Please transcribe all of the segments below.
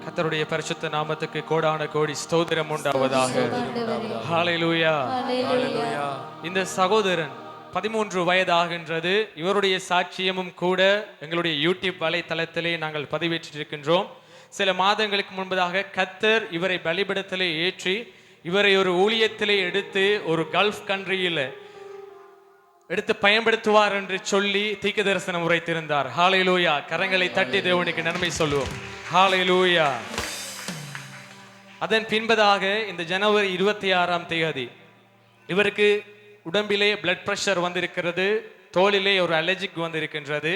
கர்த்தருடைய பரிசுத்த நாமத்துக்கு கோடான கோடி ஸ்தோத்திரம் உண்டாவதாக. ஹல்லேலூயா. இந்த சகோதரன் 13 வயதாகின்றது. இவருடைய சாட்சியமும் கூட எங்களுடைய யூடியூப் வலைத்தளத்திலே நாங்கள் பதிவேற்றிருக்கின்றோம். சில மாதங்களுக்கு முன்பதாக கர்த்தர் இவரை பலிபீடத்திலே ஏற்றி இவரை ஒரு ஊழியத்திலே எடுத்து ஒரு கல்ஃப் கண்ட்ரியில் எடுத்து பயன்படுத்துவார் என்று சொல்லி தீர்க்க தரிசனம் உரைத்திருந்தார். ஹல்லேலூயா. கரங்களை தட்டி தேவனுக்கு நன்மை சொல்லுவோம். ஹல்லேலூயா. அதன் பின்பதாக இந்த ஜனவரி 26ஆம் தேதி இவருக்கு உடம்பிலே பிளட் பிரஷர் வந்திருக்கிறது, தோலிலே ஒரு அலர்ஜிக் வந்திருக்கின்றது.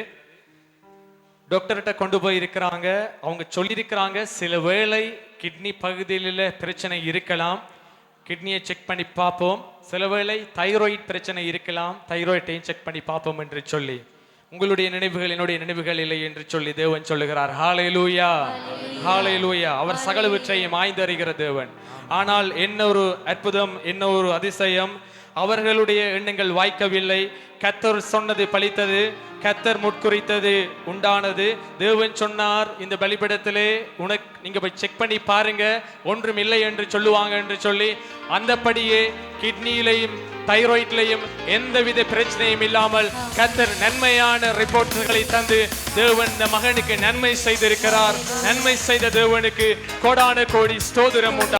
டாக்டர்கிட்ட கொண்டு போய் இருக்கிறாங்க. அவங்க சொல்லியிருக்கிறாங்க சில வேளை கிட்னி பகுதியில் பிரச்சனை இருக்கலாம், கிட்னியை செக் பண்ணி பார்ப்போம். சில வேளை தைராய்டு பிரச்சனை இருக்கலாம், தைராய்டையும் செக் பண்ணி பார்ப்போம் என்று சொல்லி, உங்களுடைய நினைவுகள் என்னுடைய நினைவுகள் இல்லை என்று சொல்லி தேவன் சொல்லுகிறார். ஹல்லேலூயா. ஹல்லேலூயா. அவர் சகலவற்றையும் ஆய்ந்தறிகிற தேவன். ஆனால் என்ன ஒரு அற்புதம், என்ன ஒரு அதிசயம், அவர்களுடைய எண்ணங்கள் வாய்க்கவில்லை. கர்த்தர் சொன்னது பலித்தது, கர்த்தர் முற்குறித்தது உண்டானது. தேவன் சொன்னார், இந்த பலிபீடத்திலே நீங்க போய் செக் பண்ணி பாருங்க, ஒன்றும் இல்லை என்று சொல்லுவாங்க என்று சொல்லி, அந்தபடியே கிட்னியிலையும் தைராய்ட்லையும் எந்தவித பிரச்சனையும் இல்லாமல் கர்த்தர் நன்மையான ரிப்போர்ட்களை தந்து தேவன் இந்த மகனுக்கு நன்மை செய்திருக்கிறார். நன்மை செய்த தேவனுக்கு கோடான கோடி ஸ்தோத்திரம் உண்டு.